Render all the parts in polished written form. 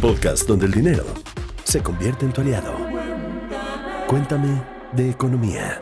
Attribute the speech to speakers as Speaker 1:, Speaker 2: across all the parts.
Speaker 1: podcast donde el dinero se convierte en tu aliado. Cuéntame de economía.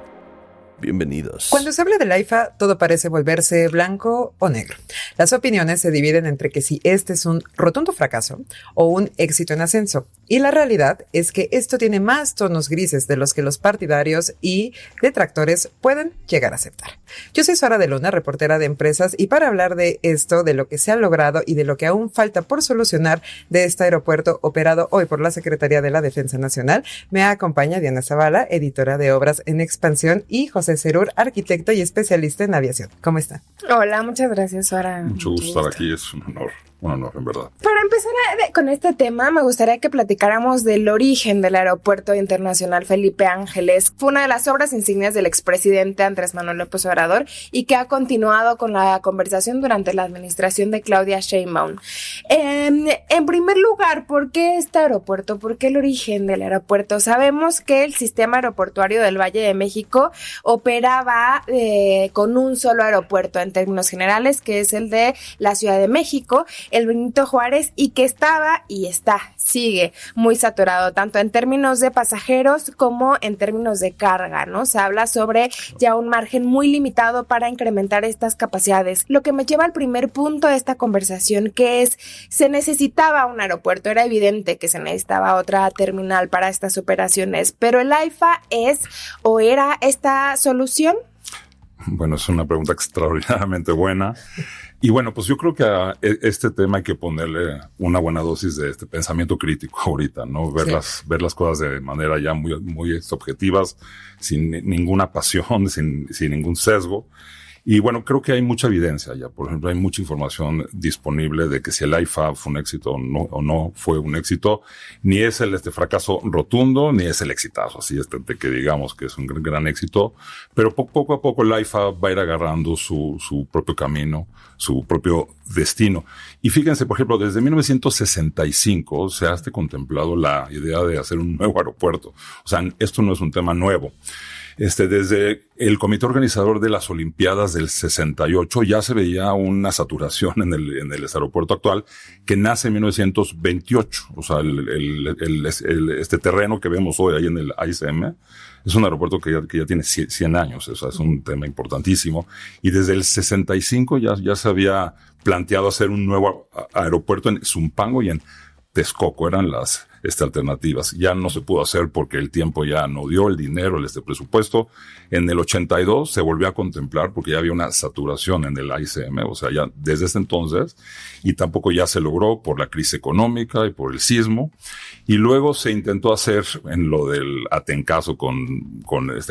Speaker 1: Bienvenidos.
Speaker 2: Cuando se habla del AIFA, todo parece volverse blanco o negro. Las opiniones se dividen entre que si este es un rotundo fracaso o un éxito en ascenso. Y la realidad es que esto tiene más tonos grises de los que los partidarios y detractores pueden llegar a aceptar. Yo soy Sara de Luna, reportera de empresas, y para hablar de esto, de lo que se ha logrado y de lo que aún falta por solucionar de este aeropuerto operado hoy por la Secretaría de la Defensa Nacional, me acompaña Diana Zavala, editora de Obras en Expansión, y José Cerur, arquitecto y especialista en aviación. ¿Cómo están?
Speaker 3: Hola, muchas gracias, Sara.
Speaker 4: Mucho gusto estar aquí, es un honor en verdad.
Speaker 3: Para empezar con este tema, me gustaría que platicáramos del origen del Aeropuerto Internacional Felipe Ángeles. Fue una de las obras insignias del expresidente Andrés Manuel López Obrador y que ha continuado con la conversación durante la administración de Claudia Sheinbaum. En primer lugar, ¿por qué este aeropuerto? ¿Por qué el origen del aeropuerto? Sabemos que el sistema aeroportuario del Valle de México operaba con un solo aeropuerto en términos generales, que es el de la Ciudad de México, el Benito Juárez, y que sigue muy saturado, tanto en términos de pasajeros como en términos de carga, ¿no? Se habla sobre ya un margen muy limitado para incrementar estas capacidades. Lo que me lleva al primer punto de esta conversación, que es, se necesitaba un aeropuerto, era evidente que se necesitaba otra terminal para estas operaciones, pero el AIFA ¿es o era esta solución?
Speaker 4: Bueno, es una pregunta extraordinariamente buena. Y bueno, pues yo creo que a este tema hay que ponerle una buena dosis de este pensamiento crítico ahorita, ¿no? Ver las cosas de manera ya muy objetivas, sin ninguna pasión, sin ningún sesgo. Y bueno, creo que hay mucha evidencia ya. Por ejemplo, hay mucha información disponible de que si el AIFA fue un éxito o no fue un éxito, ni es el fracaso rotundo, ni es el exitazo, así de que digamos que es un gran éxito. Pero poco a poco el AIFA va a ir agarrando su propio camino, su propio destino. Y fíjense, por ejemplo, desde 1965 se ha contemplado la idea de hacer un nuevo aeropuerto. O sea, esto no es un tema nuevo. Desde el comité organizador de las Olimpiadas del 68 ya se veía una saturación en el aeropuerto actual, que nace en 1928. O sea, este terreno que vemos hoy ahí en el ICM es un aeropuerto que ya tiene 100 años. O sea, es un tema importantísimo. Y desde el 65 ya se había planteado hacer un nuevo aeropuerto en Zumpango y en Texcoco, eran las alternativas. Ya no se pudo hacer porque el tiempo ya no dio, el dinero, el presupuesto. En el 82 se volvió a contemplar porque ya había una saturación en el ICM, o sea, ya desde ese entonces, y tampoco ya se logró por la crisis económica y por el sismo. Y luego se intentó hacer en lo del Atencaso con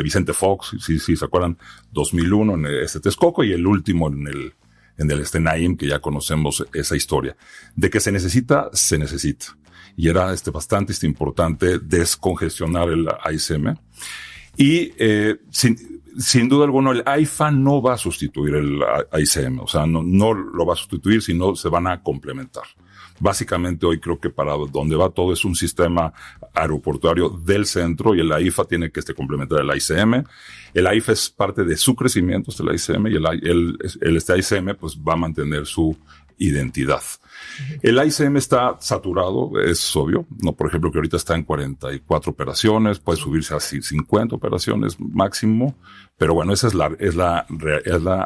Speaker 4: Vicente Fox, si se acuerdan, 2001 en Texcoco, y el último en el Naim, que ya conocemos esa historia. De que se necesita. Y era bastante importante descongestionar el ICM. Y sin duda alguna el AIFA no va a sustituir el ICM. O sea, no lo va a sustituir, sino se van a complementar. Básicamente hoy creo que para donde va todo es un sistema aeroportuario del centro, y el AIFA tiene que complementar el ICM. El AIFA es parte de su crecimiento, el ICM, y el ICM pues va a mantener su identidad. El ICM está saturado, es obvio, no, por ejemplo, que ahorita está en 44 operaciones, puede subirse a 50 operaciones máximo, pero bueno, esa es la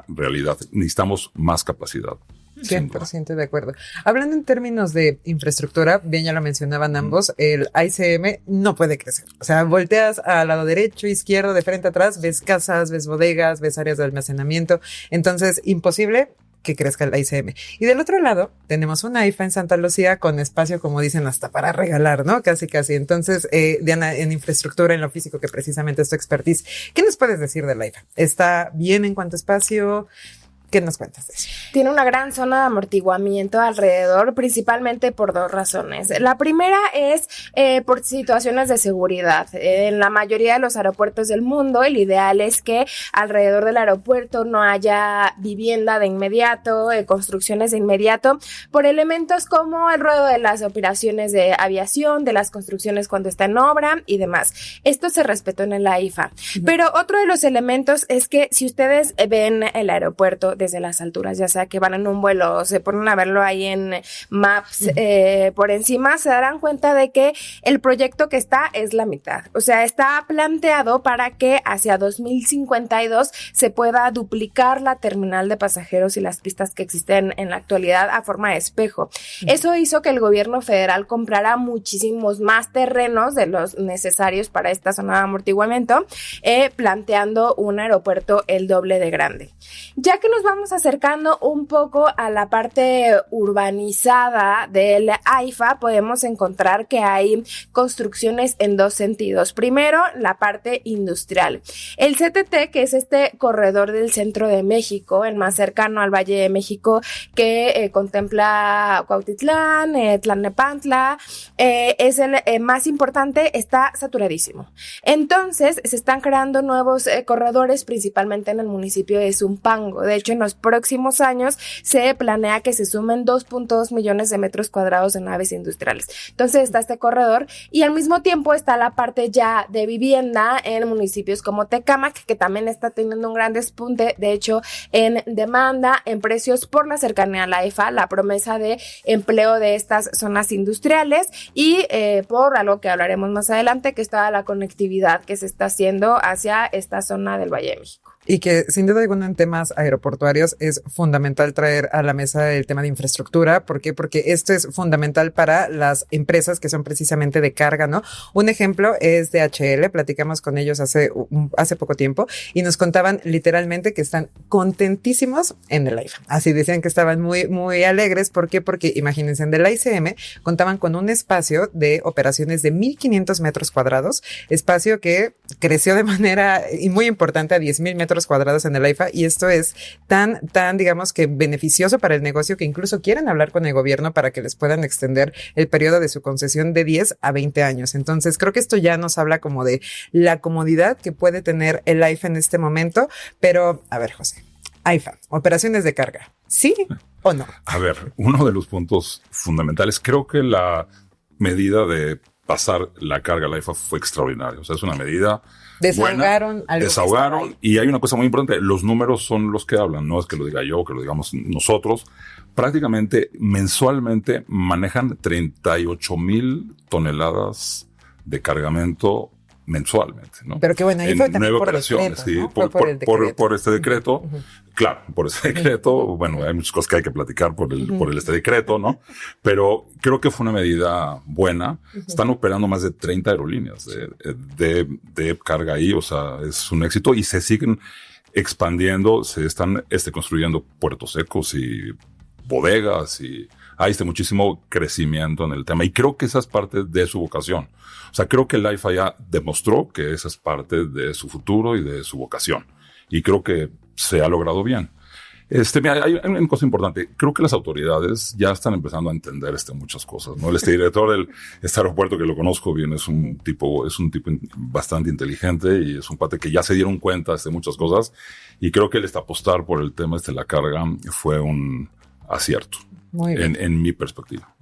Speaker 4: realidad. Necesitamos más capacidad.
Speaker 2: 100% de acuerdo. Hablando en términos de infraestructura, bien ya lo mencionaban ambos, el ICM no puede crecer. O sea, volteas al lado derecho, izquierdo, de frente a atrás, ves casas, ves bodegas, ves áreas de almacenamiento. Entonces, imposible que crezca el ICM. Y del otro lado, tenemos un AIFA en Santa Lucía con espacio, como dicen, hasta para regalar, ¿no? Casi. Entonces, Diana, en infraestructura, en lo físico, que precisamente es tu expertise, ¿qué nos puedes decir del AIFA? ¿Está bien en cuanto a espacio? ¿Qué nos cuentas de eso?
Speaker 3: Tiene una gran zona de amortiguamiento alrededor, principalmente por dos razones. La primera es por situaciones de seguridad. En la mayoría de los aeropuertos del mundo, el ideal es que alrededor del aeropuerto no haya vivienda de inmediato, construcciones de inmediato, por elementos como el ruedo de las operaciones de aviación, de las construcciones cuando está en obra y demás. Esto se respetó en el AIFA. Pero otro de los elementos es que si ustedes ven el aeropuerto desde las alturas, ya sea que van en un vuelo o se ponen a verlo ahí en Maps por encima, se darán cuenta de que el proyecto que está es la mitad. O sea, está planteado para que hacia 2052 se pueda duplicar la terminal de pasajeros y las pistas que existen en la actualidad a forma de espejo. Eso hizo que el gobierno federal comprara muchísimos más terrenos de los necesarios para esta zona de amortiguamiento, planteando un aeropuerto el doble de grande. Ya que nos vamos acercando un poco a la parte urbanizada del AIFA, podemos encontrar que hay construcciones en dos sentidos. Primero, la parte industrial. El CTT, que es este corredor del centro de México, el más cercano al Valle de México, que contempla Cuautitlán, Tlalnepantla, es el más importante, está saturadísimo. Entonces, se están creando nuevos corredores, principalmente en el municipio de Zumpango. De hecho, en los próximos años se planea que se sumen 2.2 millones de metros cuadrados de naves industriales. Entonces, está este corredor y al mismo tiempo está la parte ya de vivienda en municipios como Tecámac, que también está teniendo un gran despunte, de hecho, en demanda, en precios por la cercanía a la AIFA, la promesa de empleo de estas zonas industriales y por algo que hablaremos más adelante, que es toda la conectividad que se está haciendo hacia esta zona del Valle de México.
Speaker 2: Y que sin duda alguna en temas aeroportuarios es fundamental traer a la mesa el tema de infraestructura. ¿Por qué? Porque esto es fundamental para las empresas que son precisamente de carga, ¿no? Un ejemplo es DHL, platicamos con ellos hace poco tiempo y nos contaban literalmente que están contentísimos en el AIFA. Así decían que estaban muy, muy alegres. ¿Por qué? Porque imagínense, en el AICM contaban con un espacio de operaciones de 1,500 metros cuadrados, espacio que creció de manera muy importante a 10,000 metros cuadrados en el AIFA, y esto es tan, digamos que beneficioso para el negocio que incluso quieren hablar con el gobierno para que les puedan extender el periodo de su concesión de 10 a 20 años. Entonces, creo que esto ya nos habla como de la comodidad que puede tener el AIFA en este momento, pero, a ver, José, AIFA, operaciones de carga, ¿sí o no?
Speaker 4: A ver, uno de los puntos fundamentales, creo que medida de pasar la carga a la IFA fue extraordinaria. O sea, es una medida
Speaker 2: Desahogaron
Speaker 4: buena. Desahogaron. Y hay una cosa muy importante. Los números son los que hablan. No es que lo diga yo, que lo digamos nosotros. Prácticamente, mensualmente, manejan 38,000 toneladas de cargamento mensualmente, ¿no?
Speaker 2: Pero qué bueno, ahí fue también por
Speaker 4: operaciones,
Speaker 2: decreto, ¿no?
Speaker 4: Sí, por este decreto.
Speaker 2: Uh-huh.
Speaker 4: Claro, por ese decreto. Bueno, hay muchas cosas que hay que platicar por este decreto, ¿no? Pero creo que fue una medida buena. Uh-huh. Están operando más de 30 aerolíneas de carga ahí. O sea, es un éxito y se siguen expandiendo. Se están construyendo puertos secos y bodegas y hay muchísimo crecimiento en el tema. Y creo que esa es parte de su vocación. O sea, creo que el AIFA ya demostró que esa es parte de su futuro y de su vocación. Y creo que se ha logrado bien. Mira, hay una cosa importante. Creo que las autoridades ya están empezando a entender muchas cosas, ¿no? El director de este aeropuerto, que lo conozco bien, es un tipo bastante inteligente y es un pate que ya se dieron cuenta de muchas cosas. Y creo que apostar por el tema de la carga fue un acierto. Muy bien. En mi perspectiva.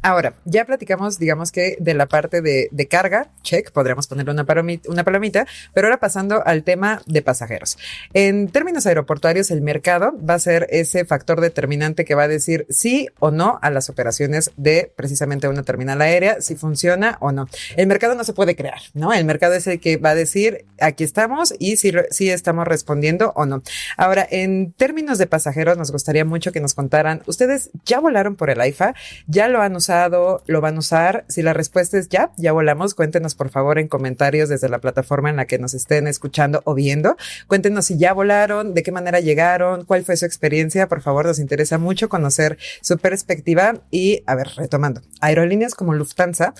Speaker 2: Ahora, ya platicamos, digamos que de la parte de carga, check, podríamos ponerle una palomita, pero ahora pasando al tema de pasajeros. En términos aeroportuarios, el mercado va a ser ese factor determinante que va a decir sí o no a las operaciones de precisamente una terminal aérea, si funciona o no. El mercado no se puede crear, ¿no? El mercado es el que va a decir aquí estamos y si estamos respondiendo o no. Ahora, en términos de pasajeros, nos gustaría mucho que nos contaran, ¿ustedes ya volaron por el AIFA? ¿Ya lo han usado? ¿Lo van a usar? Si la respuesta es ya volamos, cuéntenos por favor en comentarios desde la plataforma en la que nos estén escuchando o viendo. Cuéntenos si ya volaron, de qué manera llegaron, cuál fue su experiencia. Por favor, nos interesa mucho conocer su perspectiva. Y, a ver, retomando, aerolíneas como Lufthansa,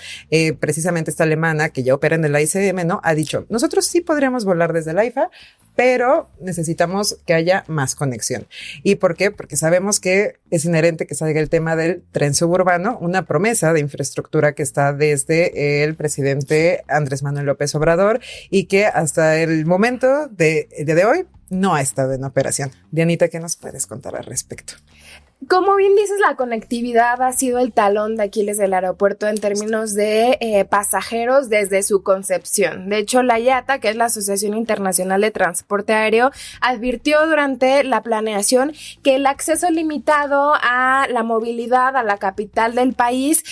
Speaker 2: precisamente esta alemana que ya opera en el AICM, ¿no? Ha dicho, nosotros sí podríamos volar desde el AIFA, pero necesitamos que haya más conexión. ¿Y por qué? Porque sabemos que es inherente que salga el tema del tren suburbano, una promesa de infraestructura que está desde el presidente Andrés Manuel López Obrador y que hasta el momento de hoy no ha estado en operación. Dianita, ¿qué nos puedes contar al respecto?
Speaker 3: Como bien dices, la conectividad ha sido el talón de Aquiles del aeropuerto en términos de pasajeros desde su concepción. De hecho, la IATA, que es la Asociación Internacional de Transporte Aéreo, advirtió durante la planeación que el acceso limitado a la movilidad a la capital del país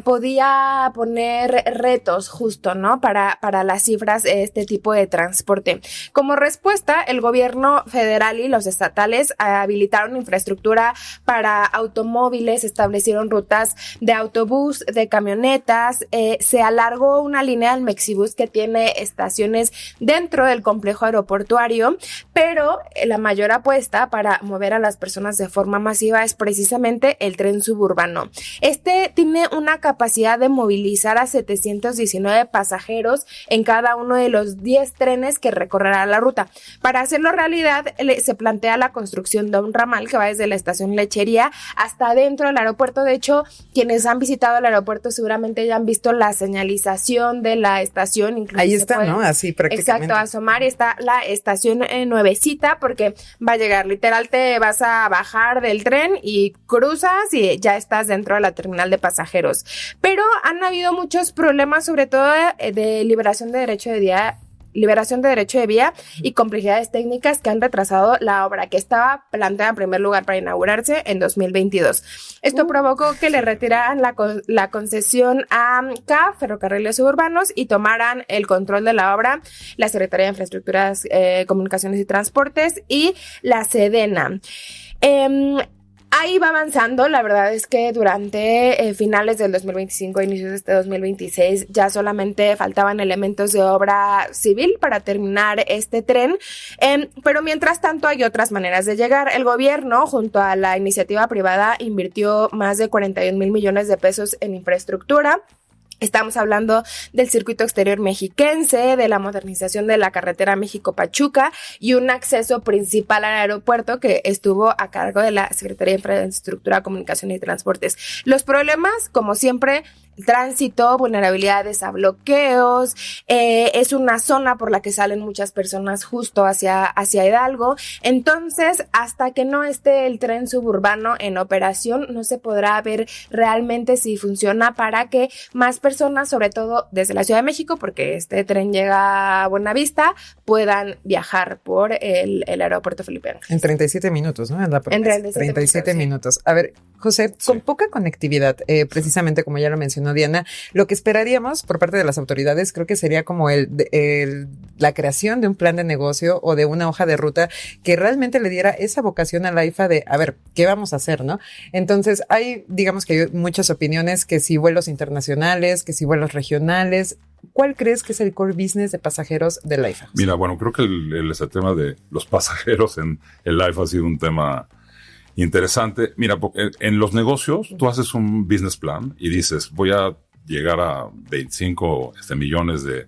Speaker 3: podía poner retos justo, ¿no? Para las cifras de este tipo de transporte. Como respuesta, el gobierno federal y los estatales habilitaron infraestructura para automóviles, establecieron rutas de autobús, de camionetas, se alargó una línea del Mexibus que tiene estaciones dentro del complejo aeroportuario, pero la mayor apuesta para mover a las personas de forma masiva es precisamente el tren suburbano. Este tiene una capacidad de movilizar a 719 pasajeros en cada uno de los 10 trenes que recorrerá la ruta. Para hacerlo realidad, se plantea la construcción de un ramal que va desde la estación Lechería hasta dentro del aeropuerto. De hecho, quienes han visitado el aeropuerto seguramente ya han visto la señalización de la estación. Incluso
Speaker 2: ahí está, ¿no? Así prácticamente.
Speaker 3: Exacto, asomar, y está la estación nuevecita, porque va a llegar, literal, te vas a bajar del tren y cruzas y ya estás dentro de la terminal de pasajeros. Pero han habido muchos problemas, sobre todo de liberación de derecho de vía y complejidades técnicas que han retrasado la obra, que estaba planteada en primer lugar para inaugurarse en 2022. Esto provocó que le retiraran la concesión a CAF, Ferrocarriles Suburbanos, y tomaran el control de la obra la Secretaría de Infraestructuras, Comunicaciones y Transportes y la Sedena. Ahí va avanzando. La verdad es que durante finales del 2025, inicios de este 2026, ya solamente faltaban elementos de obra civil para terminar este tren, pero mientras tanto hay otras maneras de llegar. El gobierno, junto a la iniciativa privada, invirtió más de 41,000 millones de pesos en infraestructura. Estamos hablando del circuito exterior mexiquense, de la modernización de la carretera México-Pachuca y un acceso principal al aeropuerto que estuvo a cargo de la Secretaría de Infraestructura, Comunicación y Transportes. Los problemas, como siempre, tránsito, vulnerabilidades a bloqueos, es una zona por la que salen muchas personas justo hacia Hidalgo. Entonces, hasta que no esté el tren suburbano en operación, no se podrá ver realmente si funciona para que más personas, sobre todo desde la Ciudad de México, porque este tren llega a Buenavista, puedan viajar por el aeropuerto Felipe Ángeles.
Speaker 2: En 37 minutos, ¿no?
Speaker 3: En 37
Speaker 2: minutos. Sí. A ver, José, con poca conectividad, precisamente como ya lo mencionó Diana, lo que esperaríamos por parte de las autoridades creo que sería como la creación de un plan de negocio o de una hoja de ruta que realmente le diera esa vocación a la AIFA de, a ver, ¿qué vamos a hacer, no? Entonces, digamos que hay muchas opiniones, que si vuelos internacionales, que si vuelos regionales. ¿Cuál crees que es el core business de pasajeros de la AIFA?
Speaker 4: Mira, bueno, creo que ese tema de los pasajeros en el AIFA ha sido un tema interesante. Mira, en los negocios tú haces un business plan y dices, voy a llegar a 25 millones de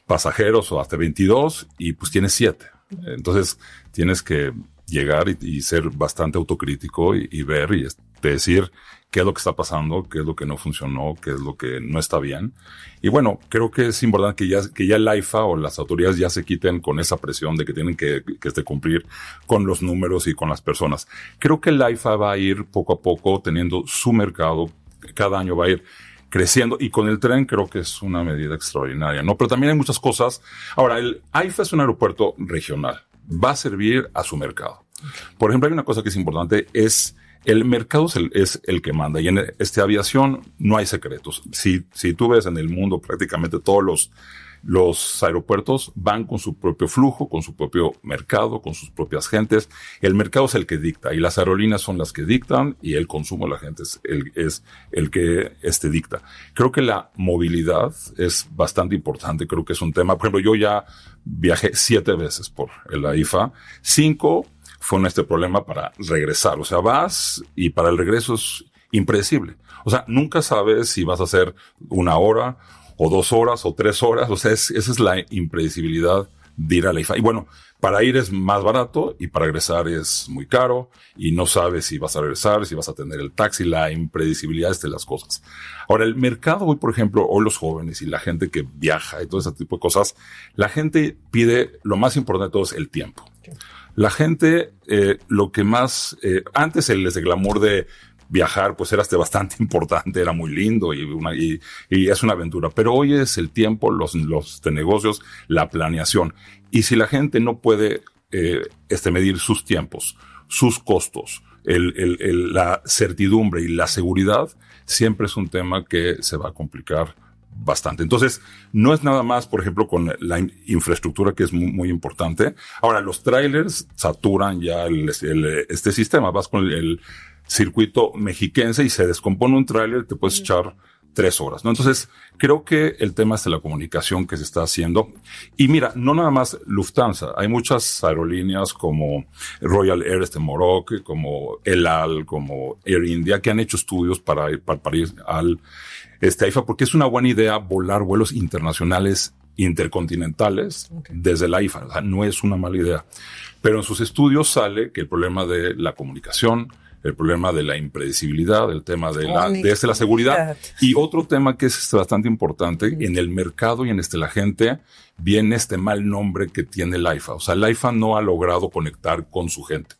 Speaker 4: pasajeros o hasta 22 y pues tienes 7. Entonces tienes que llegar y ser bastante autocrítico y ver y decir qué es lo que está pasando, qué es lo que no funcionó, qué es lo que no está bien. Y bueno, creo que es importante que ya el AIFA o las autoridades ya se quiten con esa presión de que tienen que cumplir con los números y con las personas. Creo que el AIFA va a ir poco a poco teniendo su mercado, cada año va a ir creciendo, y con el tren creo que es una medida extraordinaria, ¿no? Pero también hay muchas cosas. Ahora, el AIFA es un aeropuerto regional, va a servir a su mercado. Por ejemplo, hay una cosa que es importante, el mercado es el que manda, y en aviación no hay secretos. Si tú ves en el mundo, prácticamente todos los aeropuertos van con su propio flujo, con su propio mercado, con sus propias gentes. El mercado es el que dicta, y las aerolíneas son las que dictan, y el consumo de la gente es el que dicta. Creo que la movilidad es bastante importante, creo que es un tema. Por ejemplo, yo ya viajé 7 veces por el AIFA, 5 fue este problema para regresar. O sea, vas y para el regreso es impredecible. O sea, nunca sabes si vas a hacer 1 hora o 2 horas o 3 horas. O sea, esa es la impredecibilidad de ir a la AIFA. Y bueno, para ir es más barato y para regresar es muy caro y no sabes si vas a regresar, si vas a tener el taxi, la impredecibilidad de las cosas. Ahora, el mercado hoy, por ejemplo, hoy los jóvenes y la gente que viaja y todo ese tipo de cosas, la gente pide, lo más importante de todo es el tiempo. La gente, lo que más, antes el glamour de viajar, pues era bastante importante, era muy lindo y es una aventura. Pero hoy es el tiempo, los negocios, la planeación. Y si la gente no puede medir sus tiempos, sus costos, la certidumbre y la seguridad, siempre es un tema que se va a complicar bastante. Entonces, no es nada más, por ejemplo, con la infraestructura, que es muy, muy importante. Ahora, los trailers saturan ya este sistema. Vas con el circuito mexiquense y se descompone un trailer, te puedes echar 3 horas, ¿no? Entonces, creo que el tema es de la comunicación que se está haciendo. Y mira, no nada más Lufthansa. Hay muchas aerolíneas como Royal Air Maroc, como El Al, como Air India, que han hecho estudios para ir al AIFA, porque es una buena idea volar vuelos internacionales intercontinentales desde la AIFA. O sea, no es una mala idea. Pero en sus estudios sale que el problema de la comunicación, el problema de la impredecibilidad, el tema de la seguridad. Y otro tema que es bastante importante, en el mercado y en la gente, viene este mal nombre que tiene el AIFA. O sea, el AIFA no ha logrado conectar con su gente.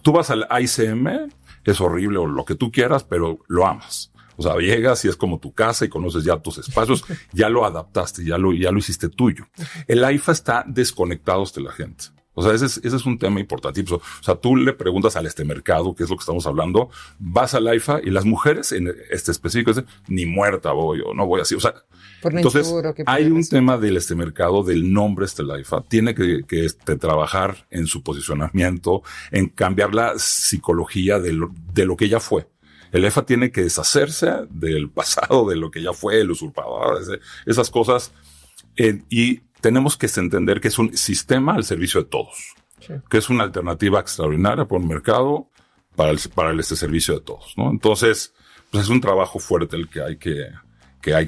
Speaker 4: Tú vas al ICM, es horrible o lo que tú quieras, pero lo amas. O sea, llegas y es como tu casa y conoces ya tus espacios, ya lo adaptaste, ya lo hiciste tuyo. El AIFA está desconectado de la gente. O sea, ese es un tema importantísimo. O sea, tú le preguntas al mercado, que es lo que estamos hablando, vas al AIFA y las mujeres en específico dicen, ni muerta voy o no voy así. O sea, entonces hay un tema del mercado, del nombre del AIFA. Tiene que trabajar en su posicionamiento, en cambiar la psicología de lo que ya fue. El AIFA tiene que deshacerse del pasado, de lo que ya fue, el usurpador, esas cosas. Y tenemos que entender que es un sistema al servicio de todos, que es una alternativa extraordinaria por un mercado para el servicio de todos, ¿no? Entonces, pues es un trabajo fuerte el que hay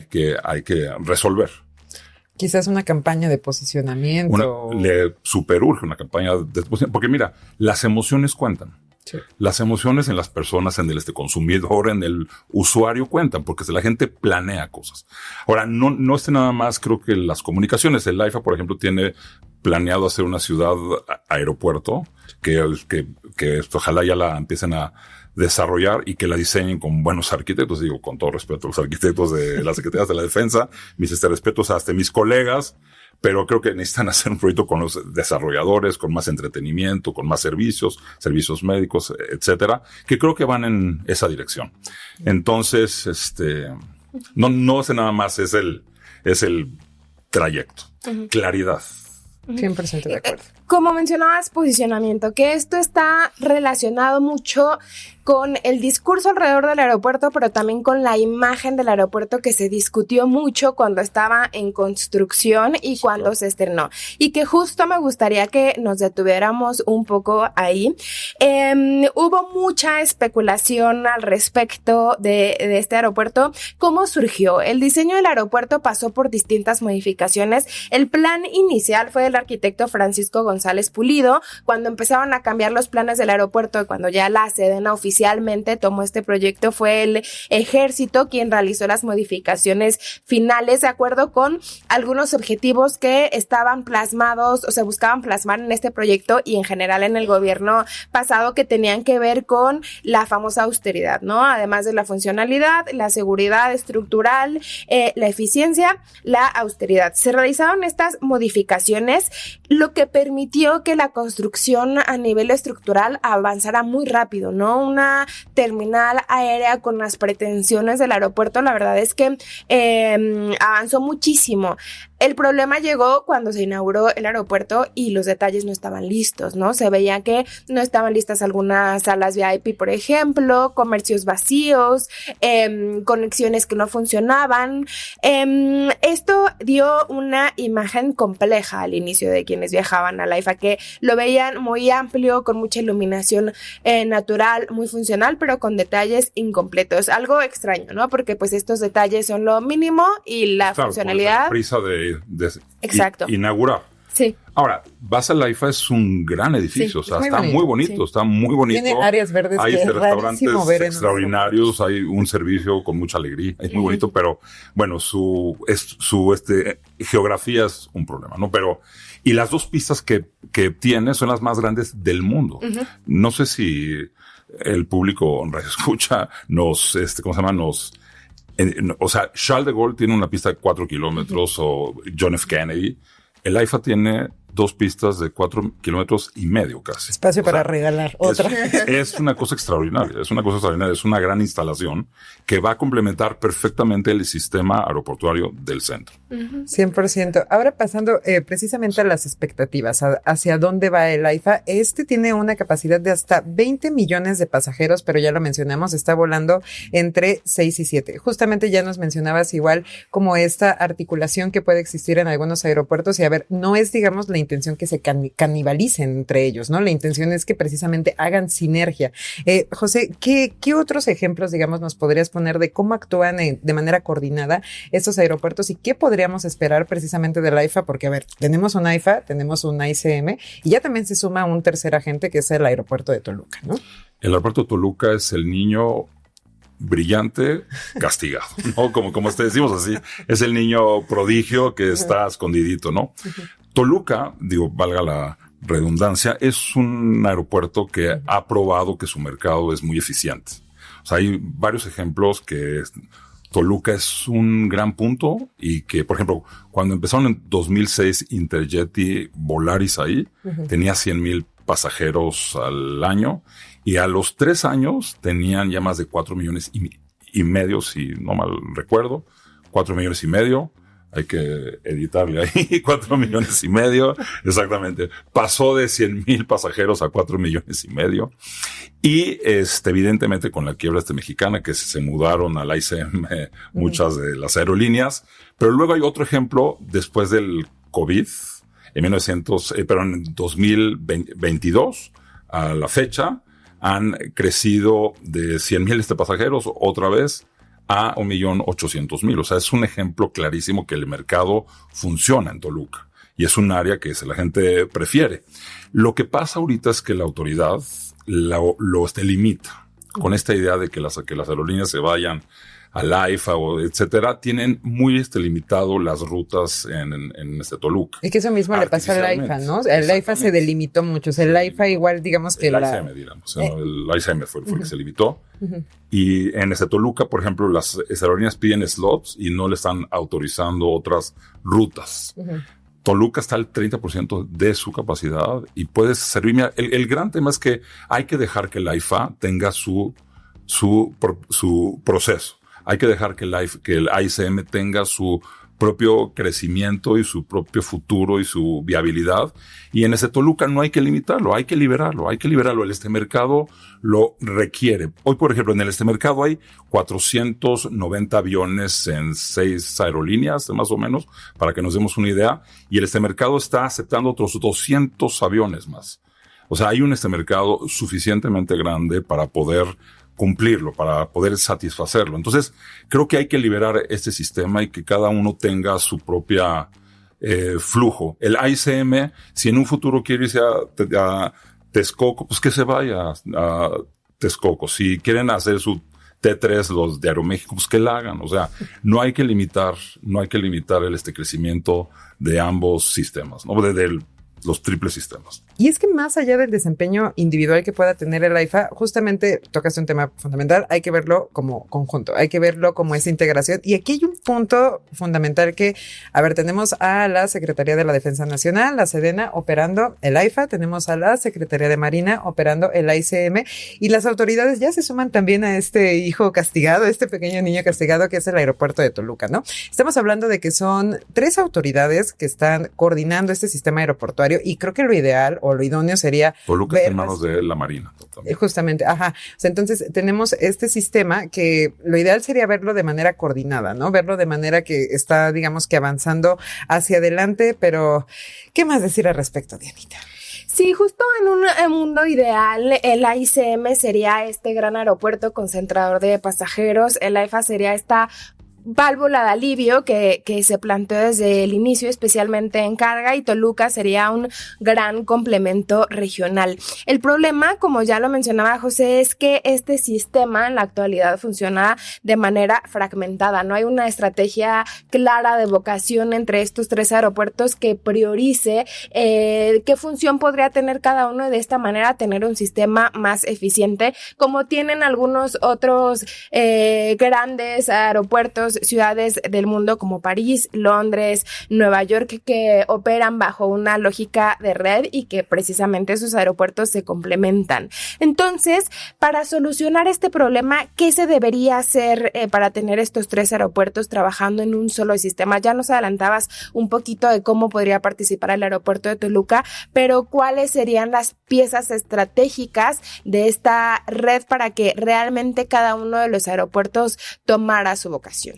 Speaker 4: que resolver.
Speaker 2: Quizás una campaña de posicionamiento.
Speaker 4: Le superurge una campaña de posicionamiento, porque mira, las emociones cuentan. Sí. Las emociones en las personas, en el consumidor, en el usuario cuentan, porque la gente planea cosas. Ahora, no nada más, creo que las comunicaciones. El AIFA, por ejemplo, tiene planeado hacer una ciudad aeropuerto, que ojalá ya la empiecen a desarrollar y que la diseñen con buenos arquitectos. Digo, con todo respeto a los arquitectos de las Secretarías de la Defensa, mis respetos hasta mis colegas, pero creo que necesitan hacer un proyecto con los desarrolladores, con más entretenimiento, con más servicios médicos, etcétera, que creo que van en esa dirección. Entonces, no es nada más, es el trayecto. Claridad.
Speaker 2: 100% de acuerdo.
Speaker 3: Como mencionabas, posicionamiento, que esto está relacionado mucho con el discurso alrededor del aeropuerto, pero también con la imagen del aeropuerto, que se discutió mucho cuando estaba en construcción y cuando se estrenó. Y que justo me gustaría que nos detuviéramos un poco ahí. Hubo mucha especulación al respecto de este aeropuerto. ¿Cómo surgió? El diseño del aeropuerto pasó por distintas modificaciones. El plan inicial fue del arquitecto Francisco González Pulido. Cuando empezaron a cambiar los planes del aeropuerto y cuando ya la Sedena oficialmente tomó este proyecto, fue el Ejército quien realizó las modificaciones finales de acuerdo con algunos objetivos que estaban plasmados o se buscaban plasmar en este proyecto y en general en el gobierno pasado, que tenían que ver con la famosa austeridad, ¿no? Además de la funcionalidad, la seguridad estructural, la eficiencia, la austeridad. Se realizaron estas modificaciones, lo que permitió que la construcción a nivel estructural avanzara muy rápido, ¿no? Una terminal aérea con las pretensiones del aeropuerto, la verdad es que avanzó muchísimo. El problema llegó cuando se inauguró el aeropuerto y los detalles no estaban listos, ¿no? Se veía que no estaban listas algunas salas VIP, por ejemplo, comercios vacíos, conexiones que no funcionaban. Esto dio una imagen compleja al inicio de quienes viajaban a la AIFA, que lo veían muy amplio, con mucha iluminación natural, muy funcional, pero con detalles incompletos. Algo extraño, ¿no? Porque pues estos detalles son lo mínimo y la funcionalidad...
Speaker 4: Prisa de
Speaker 3: Exacto.
Speaker 4: inaugurar.
Speaker 3: Sí.
Speaker 4: Ahora, vas al AIFA, es un gran edificio,
Speaker 2: Sí,
Speaker 4: o sea, está muy bonito, está muy bonito.
Speaker 2: Tiene áreas verdes
Speaker 4: hay
Speaker 2: que es
Speaker 4: restaurantes
Speaker 2: rarísimo ver en
Speaker 4: extraordinarios, hay un servicio con mucha alegría, es muy bonito, pero bueno, su geografía es un problema, ¿no? Pero, y las dos pistas que tiene son las más grandes del mundo. No sé si el público Radio Escucha nos, ¿cómo se llama? O sea, Charles de Gaulle tiene una pista de 4 kilómetros o John F. Kennedy. El AIFA tiene 2 pistas de 4,5 kilómetros casi.
Speaker 2: Espacio para regalar otra.
Speaker 4: Es una cosa extraordinaria, es una gran instalación que va a complementar perfectamente el sistema aeroportuario del centro.
Speaker 2: 100%. Ahora pasando precisamente a las expectativas, hacia dónde va el AIFA. Tiene una capacidad de hasta 20 millones de pasajeros, pero ya lo mencionamos, está volando entre 6 y 7. Justamente ya nos mencionabas igual como esta articulación que puede existir en algunos aeropuertos y a ver, no es digamos la intención que se canibalicen entre ellos, ¿no? La intención es que precisamente hagan sinergia. José, ¿qué otros ejemplos, digamos, nos podrías poner de cómo actúan de manera coordinada estos aeropuertos y qué podríamos esperar precisamente del AIFA? Porque, a ver, tenemos un AIFA, tenemos un AICM y ya también se suma un tercer agente que es el aeropuerto de Toluca, ¿no?
Speaker 4: El aeropuerto de Toluca es el niño brillante castigado, ¿no? Como te decimos así, es el niño prodigio que está escondidito, ¿no? Toluca, valga la redundancia, es un aeropuerto que ha probado que su mercado es muy eficiente. O sea, hay varios ejemplos que Toluca es un gran punto y que, por ejemplo, cuando empezaron en 2006 Interjet y Volaris ahí, tenía 100,000 pasajeros al año y a los 3 años tenían ya más de 4 millones y medio, si no mal recuerdo, 4 millones y medio. Hay que editarle ahí, 4 millones y medio, exactamente. Pasó de 100,000 pasajeros a 4 millones y medio. Y evidentemente con la quiebra mexicana, que se mudaron al ICM muchas de las aerolíneas. Pero luego hay otro ejemplo después del COVID, en 2022, a la fecha, han crecido de 100,000 pasajeros otra vez a 1,800,000. O sea, es un ejemplo clarísimo que el mercado funciona en Toluca y es un área que la gente prefiere. Lo que pasa ahorita es que la autoridad lo limita con esta idea de que las aerolíneas se vayan al AIFA o etcétera, tienen muy limitado las rutas en Toluca.
Speaker 2: Y que eso mismo le pasa al AIFA, ¿no? El AIFA se delimitó mucho. O sea, el AIFA igual, digamos que
Speaker 4: el ICM, el ICM fue el que se limitó. Y en Toluca, por ejemplo, las aerolíneas piden slots y no le están autorizando otras rutas. Toluca está al 30% de su capacidad y puedes servir. El gran tema es que hay que dejar que el AIFA tenga su proceso. Hay que dejar que el AICM tenga su propio crecimiento y su propio futuro y su viabilidad. Y en Toluca no hay que limitarlo, hay que liberarlo. El mercado lo requiere. Hoy, por ejemplo, en el mercado hay 490 aviones en 6 aerolíneas, más o menos, para que nos demos una idea. Y el mercado está aceptando otros 200 aviones más. O sea, hay un mercado suficientemente grande para poder cumplirlo, para poder satisfacerlo. Entonces, creo que hay que liberar este sistema y que cada uno tenga su propia flujo. El AICM, si en un futuro quiere irse a Texcoco, pues que se vaya a Texcoco. Si quieren hacer su T3, los de Aeroméxico, pues que la hagan. O sea, no hay que limitar el crecimiento de ambos sistemas, ¿no? De los triples sistemas.
Speaker 2: Y es que más allá del desempeño individual que pueda tener el AIFA, justamente tocaste un tema fundamental, hay que verlo como conjunto, hay que verlo como esa integración. Y aquí hay un punto fundamental que, a ver, tenemos a la Secretaría de la Defensa Nacional, la Sedena, operando el AIFA, tenemos a la Secretaría de Marina operando el AICM, y las autoridades ya se suman también a este hijo castigado, este pequeño niño castigado que es el aeropuerto de Toluca, ¿no? Estamos hablando de que son 3 autoridades que están coordinando este sistema aeroportuario y creo que lo ideal o lo idóneo sería
Speaker 4: Toluca está en manos de la Marina.
Speaker 2: Justamente, ajá. O sea, entonces tenemos este sistema que lo ideal sería verlo de manera coordinada, ¿no? Verlo de manera que está, digamos que avanzando hacia adelante, pero ¿qué más decir al respecto, Dianita?
Speaker 3: Sí, justo en un mundo ideal, el AICM sería este gran aeropuerto concentrador de pasajeros, el AIFA sería esta válvula de alivio que se planteó desde el inicio, especialmente en carga, y Toluca sería un gran complemento regional. El problema, como ya lo mencionaba José, es que este sistema en la actualidad funciona de manera fragmentada. No hay una estrategia clara de vocación entre estos 3 aeropuertos que priorice qué función podría tener cada uno, y de esta manera tener un sistema más eficiente, como tienen algunos otros grandes aeropuertos, ciudades del mundo como París, Londres, Nueva York, que operan bajo una lógica de red y que precisamente sus aeropuertos se complementan. Entonces, para solucionar este problema, ¿qué se debería hacer para tener estos 3 aeropuertos trabajando en un solo sistema? Ya nos adelantabas un poquito de cómo podría participar el aeropuerto de Toluca, pero ¿cuáles serían las piezas estratégicas de esta red para que realmente cada uno de los aeropuertos tomara su vocación?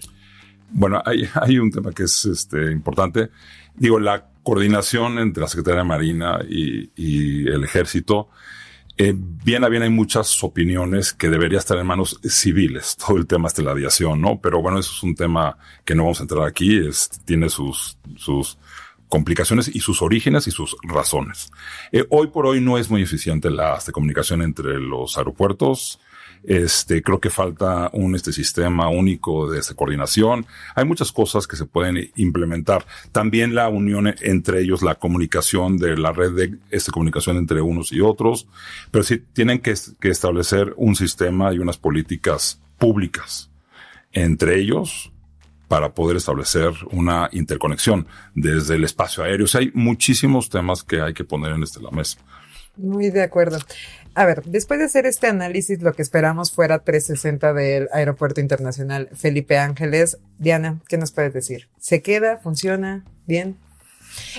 Speaker 4: Bueno, hay un tema que es importante. Digo, la coordinación entre la Secretaría de Marina y el Ejército. Bien a bien hay muchas opiniones que debería estar en manos civiles, todo el tema de la aviación, ¿no? Pero bueno, eso es un tema que no vamos a entrar aquí, tiene sus complicaciones y sus orígenes y sus razones. Hoy por hoy no es muy eficiente la comunicación entre los aeropuertos. Creo que falta un sistema único de coordinación. Hay muchas cosas que se pueden implementar. También la unión entre ellos, la comunicación de la red de comunicación entre unos y otros. Pero sí tienen que establecer un sistema y unas políticas públicas entre ellos para poder establecer una interconexión desde el espacio aéreo. O sea, hay muchísimos temas que hay que poner en la mesa.
Speaker 2: Muy de acuerdo. A ver, después de hacer este análisis, lo que esperamos fuera 360 del Aeropuerto Internacional Felipe Ángeles. Diana, ¿qué nos puedes decir? ¿Se queda? ¿Funciona? ¿Bien?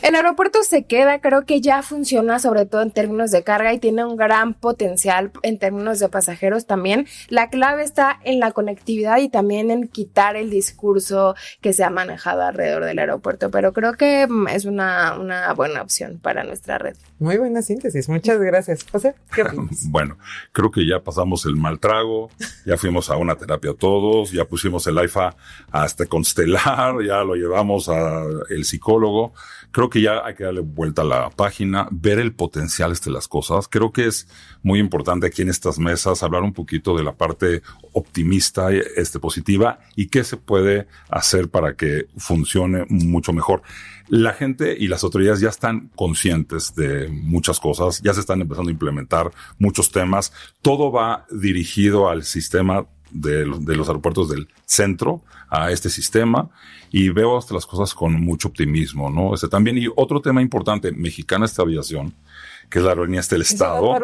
Speaker 3: El aeropuerto se queda, creo que ya funciona sobre todo en términos de carga y tiene un gran potencial en términos de pasajeros también. La clave está en la conectividad y también en quitar el discurso que se ha manejado alrededor del aeropuerto, pero creo que es una buena opción para nuestra red.
Speaker 2: Muy buena síntesis, muchas gracias. José, ¿qué opinas?
Speaker 4: Bueno, creo que ya pasamos el mal trago, ya fuimos a una terapia todos, ya pusimos el AIFA hasta constelar, ya lo llevamos al psicólogo. Creo que ya hay que darle vuelta a la página, ver el potencial de las cosas. Creo que es muy importante aquí en estas mesas hablar un poquito de la parte optimista, positiva, y qué se puede hacer para que funcione mucho mejor. La gente y las autoridades ya están conscientes de muchas cosas, ya se están empezando a implementar muchos temas. Todo va dirigido al sistema de los aeropuertos del centro, a este sistema, y veo hasta las cosas con mucho optimismo, ¿no? También, y otro tema importante, Mexicana Aviación, que es la aerolínea del Estado.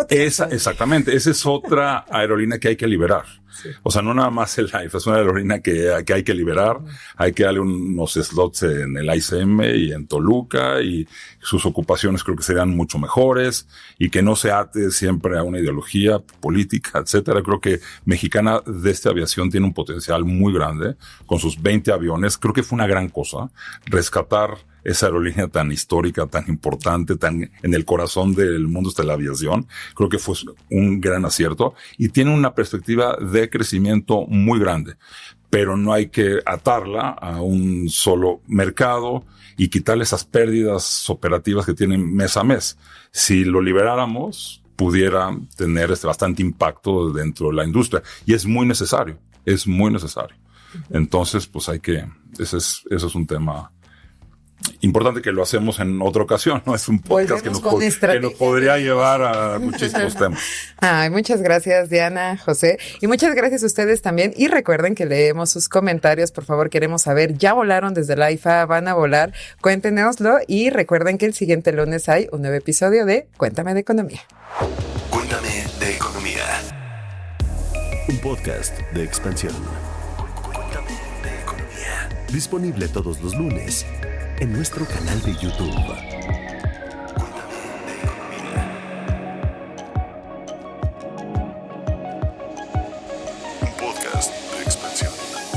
Speaker 4: Exactamente, esa es otra aerolínea que hay que liberar. Sí. O sea, no nada más el AIFA, es una aerolínea que hay que liberar, hay que darle unos slots en el ICM y en Toluca, y sus ocupaciones creo que serían mucho mejores, y que no se ate siempre a una ideología política, etcétera. Creo que Mexicana Aviación tiene un potencial muy grande, con sus 20 aviones. Creo que fue una gran cosa rescatar esa aerolínea tan histórica, tan importante, tan en el corazón del mundo de la aviación. Creo que fue un gran acierto y tiene una perspectiva de crecimiento muy grande, pero no hay que atarla a un solo mercado y quitarle esas pérdidas operativas que tienen mes a mes. Si lo liberáramos, pudiera tener bastante impacto dentro de la industria, y es muy necesario, Entonces, pues ese es un tema importante que lo hacemos en otra ocasión, ¿no? Es un podcast que nos podría llevar a muchísimos temas.
Speaker 2: Ay, muchas gracias, Diana, José, y muchas gracias a ustedes también. Y recuerden que leemos sus comentarios, por favor, queremos saber, ¿ya volaron desde la IFA? ¿Van a volar? Cuéntenoslo, y recuerden que el siguiente lunes hay un nuevo episodio de Cuéntame de Economía.
Speaker 1: Cuéntame de Economía. Un podcast de Expansión. Cuéntame de Economía. Disponible todos los lunes en nuestro canal de YouTube.